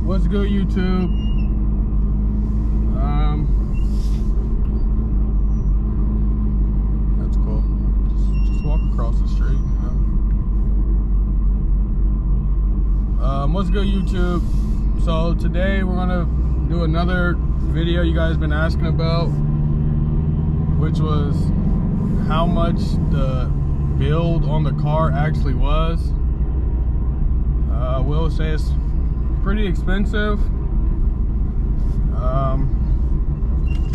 What's good, YouTube? That's cool. Just walk across the street. What's good, YouTube? So today we're gonna do another video you guys been asking about, which was how much the build on the car actually was. Will say it's pretty expensive.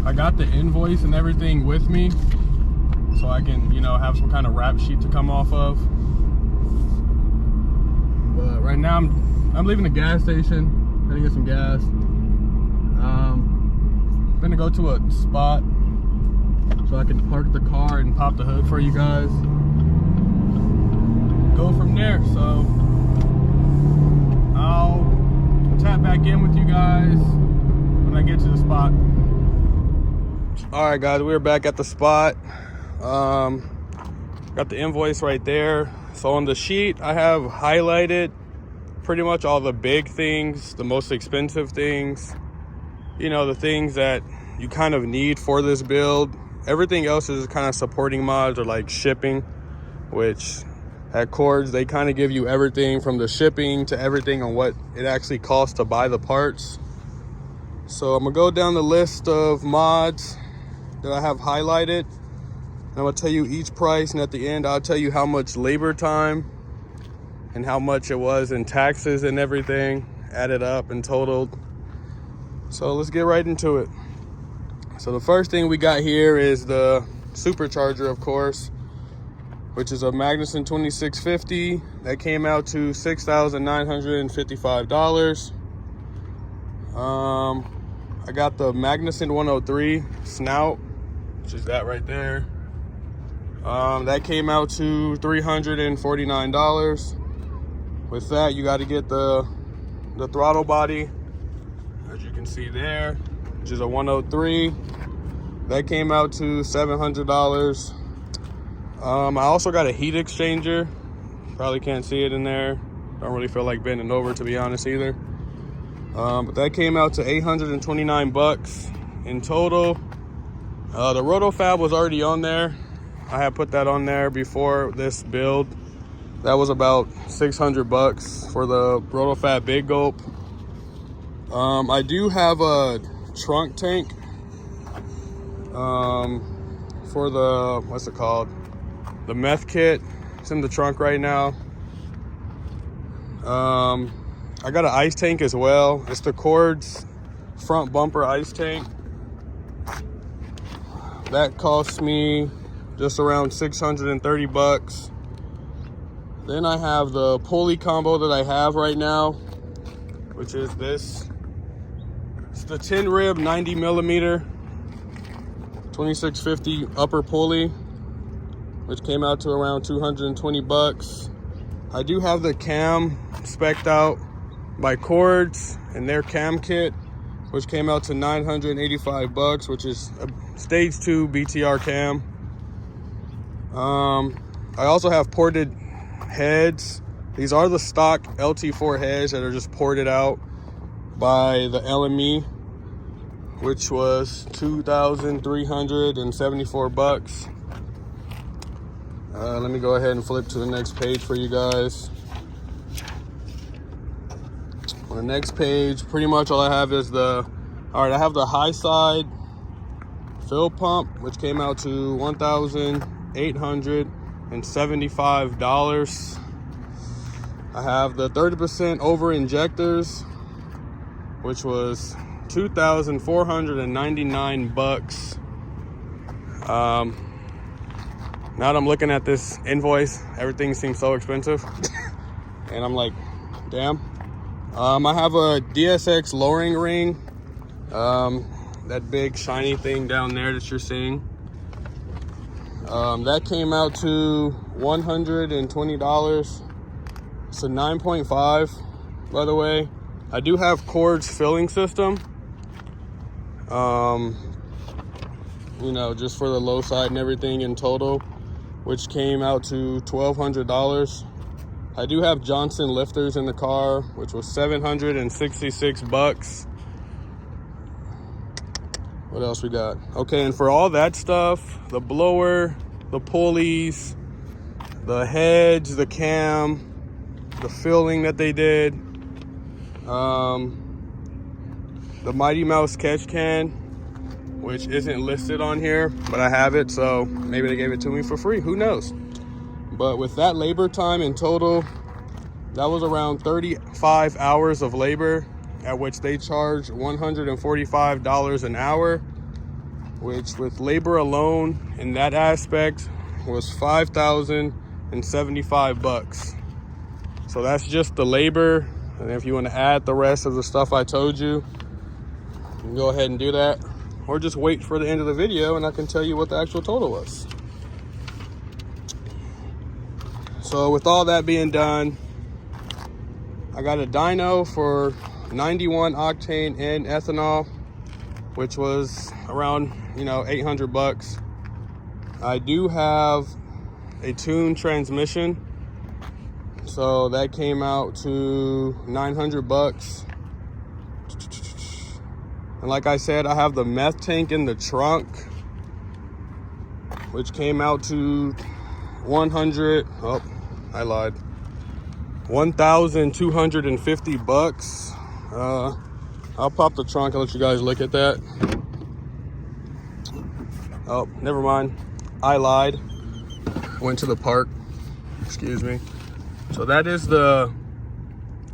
I got the invoice and everything with me, so I can, have some kind of rap sheet to come off of. But right now I'm leaving the gas station, gonna get some gas. Gonna go to a spot so I can park the car and pop the hood for you guys. Go from there. So I'll tap back in with you guys when I get to the spot. All right, guys, we're back at the spot. Got the invoice right there. So on the sheet, I have highlighted pretty much all the big things, the most expensive things, the things that you kind of need for this build. Everything else is kind of supporting mods or like shipping, which at Cords, they kind of give you everything from the shipping to everything on what it actually costs to buy the parts. So I'm gonna go down the list of mods that I have highlighted, and I'm gonna tell you each price, and at the end I'll tell you how much labor time and how much it was in taxes and everything added up and totaled. So let's get right into it. So the first thing we got here is the supercharger, of course, which is a Magnuson 2650 that came out to $6,955. I got the Magnuson 103 snout, which is that right there. That came out to $349. With that, you got to get the throttle body, as you can see there, which is a 103. That came out to $700. I also got a heat exchanger. Probably can't see it in there. Don't really feel like bending over, to be honest, either. But that came out to $829 in total. The RotoFab was already on there. I had put that on there before this build. That was about $600 for the RotoFab Big Gulp. I do have a trunk tank for the, what's it called? The meth kit. It's in the trunk right now. I got an ice tank as well. It's the Cords front bumper ice tank. That cost me just around $630. Then I have the pulley combo that I have right now, which is this. It's the 10 rib 90 millimeter 2650 upper pulley, which came out to around $220. I do have the cam spec'd out by Cords and their cam kit, which came out to $985, which is a stage 2 BTR cam. I also have ported heads. These are the stock LT4 heads that are just ported out by the LME, which was $2,374. Let me go ahead and flip to the next page for you guys. On the next page, pretty much all I have is I have the high side fill pump, which came out to $1,875. I have the 30% over injectors, which was $2,499. Now that I'm looking at this invoice, everything seems so expensive. And I'm like, damn. I have a DSX lowering ring. That big shiny thing down there that you're seeing. That came out to $120. It's a 9.5, by the way. I do have Cords filling system. Just for the low side and everything in total, which came out to $1,200. I do have Johnson lifters in the car, which was 766 bucks. What else we got? Okay, and for all that stuff, the blower, the pulleys, the heads, the cam, the filling that they did, the Mighty Mouse catch can, which isn't listed on here, but I have it, so maybe they gave it to me for free, who knows. But with that labor time in total, that was around 35 hours of labor, at which they charged $145 an hour, which with labor alone in that aspect was $5,075. So that's just the labor. And if you want to add the rest of the stuff I told you, you can go ahead and do that, or just wait for the end of the video and I can tell you what the actual total was. So with all that being done, I got a dyno for 91 octane and ethanol, which was around, 800 bucks. I do have a tuned transmission, so that came out to 900 bucks. And like I said, I have the meth tank in the trunk, which came out to 1,250 bucks. I'll pop the trunk and let you guys look at that. Oh, never mind. I lied. Went to the park. Excuse me. So that is the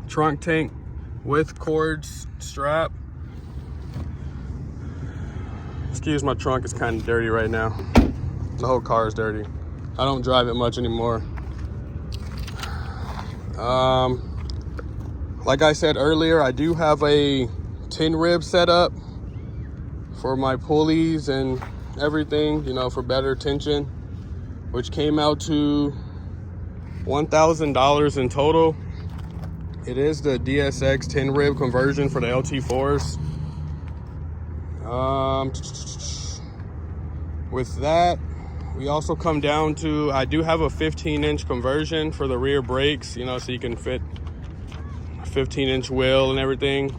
trunk tank with cords strap. Excuse my trunk, it's kind of dirty right now. The whole car is dirty. I don't drive it much anymore. Like I said earlier, I do have a 10 rib set up for my pulleys and everything, for better tension, which came out to $1,000 in total. It is the DSX 10 rib conversion for the LT4s. With that, we also come down to, I do have a 15-inch conversion for the rear brakes, so you can fit a 15-inch wheel and everything.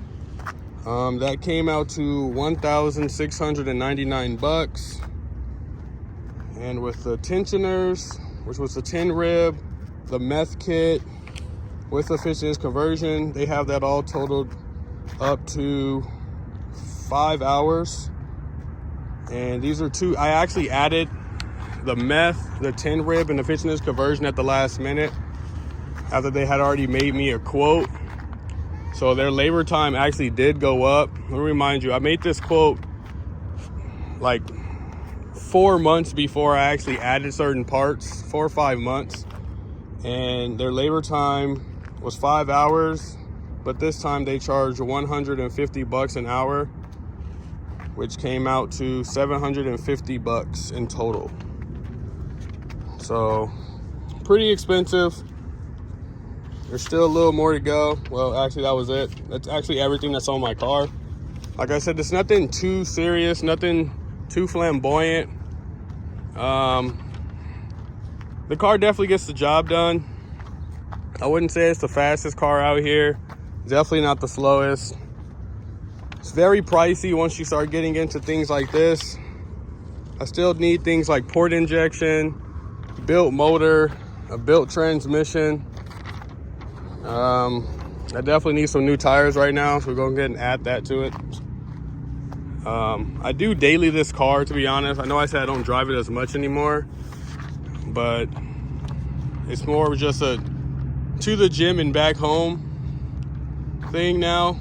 That came out to 1,699 bucks. And with the tensioners, which was the 10 rib, the meth kit with the 15-inch conversion, they have that all totaled up to 5 hours. And these are two, I actually added the meth, the 10 rib, and the 15-inch conversion at the last minute after they had already made me a quote. So their labor time actually did go up. Let me remind you, I made this quote like 4 months before I actually added certain parts, 4 or 5 months. And their labor time was 5 hours, but this time they charged 150 bucks an hour, which came out to 750 bucks in total. So pretty expensive. There's still a little more to go. Well, actually that was it. That's actually everything that's on my car. Like I said, it's nothing too serious, nothing too flamboyant. The car definitely gets the job done. I wouldn't say it's the fastest car out here. Definitely not the slowest. It's very pricey once you start getting into things like this. I still need things like port injection, built motor, a built transmission. I definitely need some new tires right now, so we're going to go ahead and add that to it. I do daily this car, to be honest. I know I said I don't drive it as much anymore, but it's more of just a to the gym and back home thing now.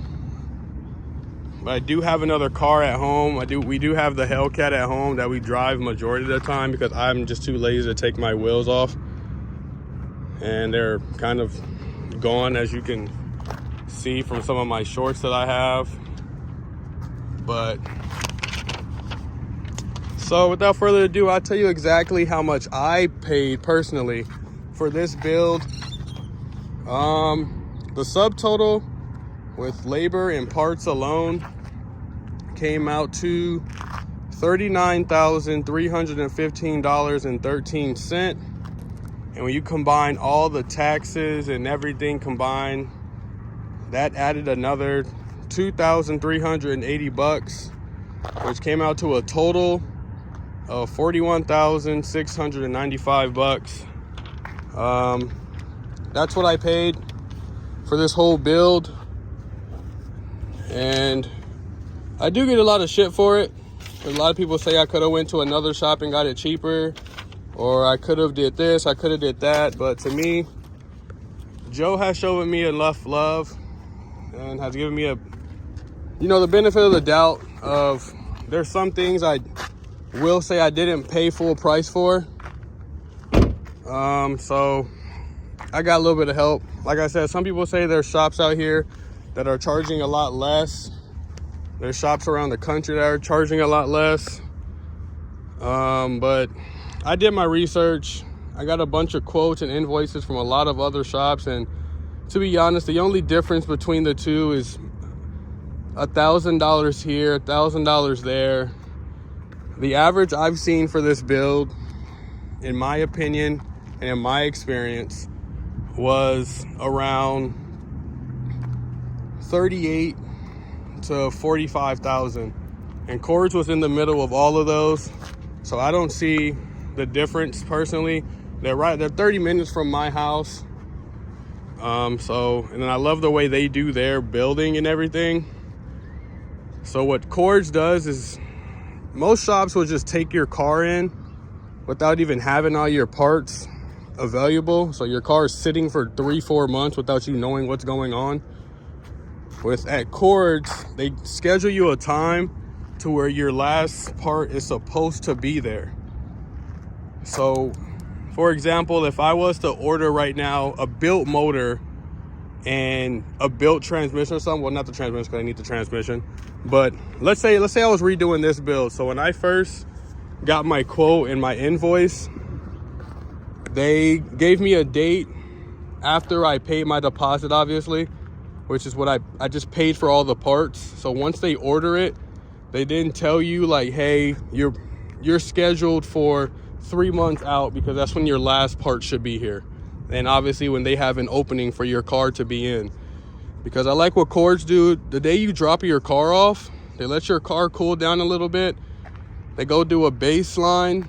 But I do have another car at home. We do have the Hellcat at home that we drive majority of the time because I'm just too lazy to take my wheels off, and they're kind of gone, as you can see from some of my shorts that I have. But so without further ado, I'll tell you exactly how much I paid personally for this build. The subtotal with labor and parts alone came out to $39,315.13. And when you combine all the taxes and everything combined, that added another $2,380, which came out to a total of $41,695. That's what I paid for this whole build, and I do get a lot of shit for it. A lot of people say I could have went to another shop and got it cheaper, or I could have did this, I could have did that. But to me, Joe has shown me enough love and has given me the benefit of the doubt of there's some things I will say I didn't pay full price for. So I got a little bit of help. Like I said, some people say there's shops out here that are charging a lot less. There's shops around the country that are charging a lot less. But I did my research. I got a bunch of quotes and invoices from a lot of other shops, and to be honest, the only difference between the two is $1,000 here, $1,000 there. The average I've seen for this build, in my opinion and in my experience, was around 38 to 45,000, and Cords was in the middle of all of those. So I don't see the difference personally. They're 30 minutes from my house. And then I love the way they do their building and everything. So what Cords does is, most shops will just take your car in without even having all your parts available. So your car is sitting for 3-4 months without you knowing what's going on. At Cords, they schedule you a time to where your last part is supposed to be there. So, for example, if I was to order right now a built motor and a built transmission or something, well, not the transmission because I need the transmission, but let's say I was redoing this build. So when I first got my quote and my invoice, they gave me a date after I paid my deposit, obviously, which is what I just paid for all the parts. So once they order it, they didn't tell you like, hey, you're scheduled for 3 months out because that's when your last part should be here. And obviously when they have an opening for your car to be in. Because I like what Cords do. The day you drop your car off, they let your car cool down a little bit. They go do a baseline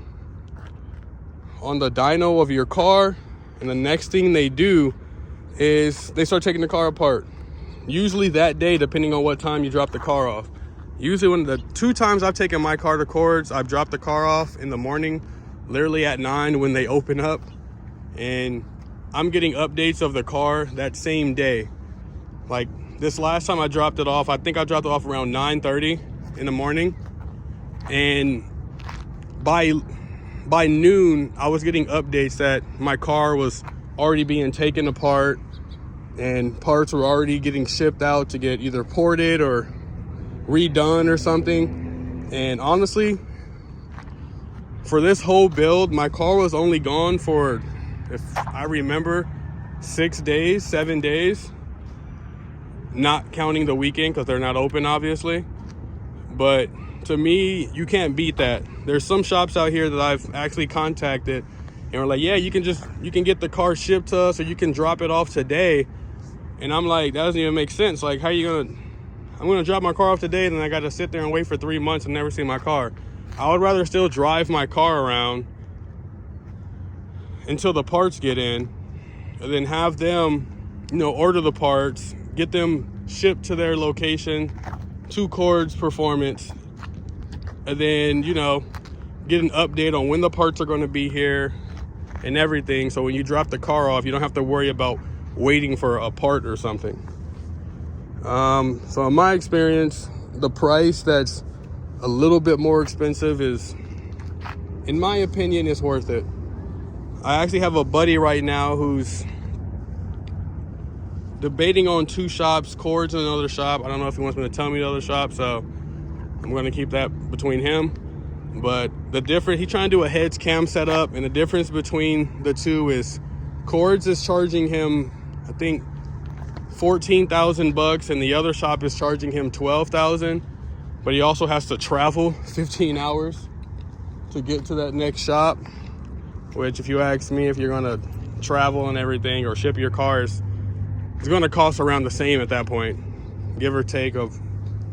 on the dyno of your car, and the next thing they do is they start taking the car apart. Usually that day, depending on what time you drop the car off. Usually when the 2 times I've taken my car to Cords, I've dropped the car off in the morning, literally at 9 when they open up, and I'm getting updates of the car that same day. Like this last time I dropped it off, I think I dropped it off around 9:30 in the morning, and by noon I was getting updates that my car was already being taken apart and parts were already getting shipped out to get either ported or redone or something. And honestly, for this whole build, my car was only gone for, if I remember, 7 days, not counting the weekend because they're not open, obviously. But to me, you can't beat that. There's some shops out here that I've actually contacted and we're like, yeah, you can get the car shipped to us, or you can drop it off today. And I'm like, that doesn't even make sense. Like, I'm gonna drop my car off today, then I gotta sit there and wait for 3 months and never see my car. I would rather still drive my car around until the parts get in, and then have them, order the parts, get them shipped to their location, to Cords Performance, and then, get an update on when the parts are gonna be here and everything. So when you drop the car off, you don't have to worry about waiting for a part or something. So in my experience, the price that's a little bit more expensive is, in my opinion, is worth it. I actually have a buddy right now who's debating on 2 shops, Cords and another shop. I don't know if he wants me to tell me the other shop, so I'm going to keep that between him. But he's trying to do a heads cam setup, and the difference between the two is Cords is charging him, I think, $14,000, and the other shop is charging him $12,000. But he also has to travel 15 hours to get to that next shop. which if you ask me, if you're gonna travel and everything or ship your cars, it's gonna cost around the same at that point, give or take of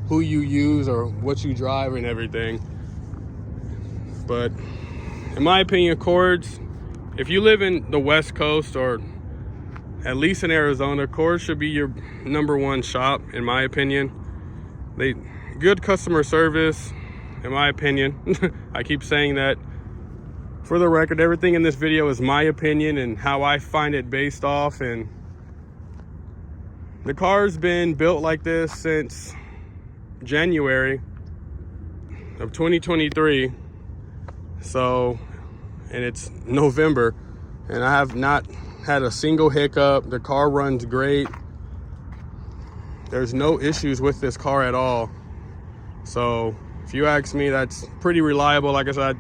who you use or what you drive and everything. But in my opinion, Accords, if you live in the West Coast or at least in Arizona, Accords should be your #1 shop, in my opinion. They good customer service, in my opinion. I keep saying that. For the record, everything in this video is my opinion and how I find it based off. And the car's been built like this since January of 2023. So, and it's November, and I have not had a single hiccup. The car runs great. There's no issues with this car at all. So if you ask me, that's pretty reliable. Like I said,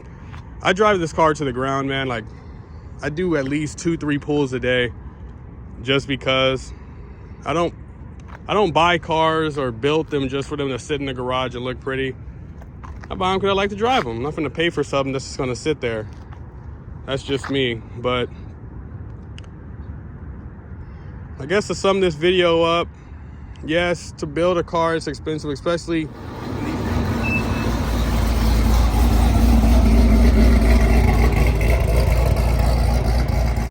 I drive this car to the ground, man. Like, I do at least 2-3 pulls a day, just because I don't buy cars or build them just for them to sit in the garage and look pretty. I buy them because I like to drive them. I'm not going to pay for something that's just going to sit there. That's just me. But I guess to sum this video up, yes, to build a car is expensive, especially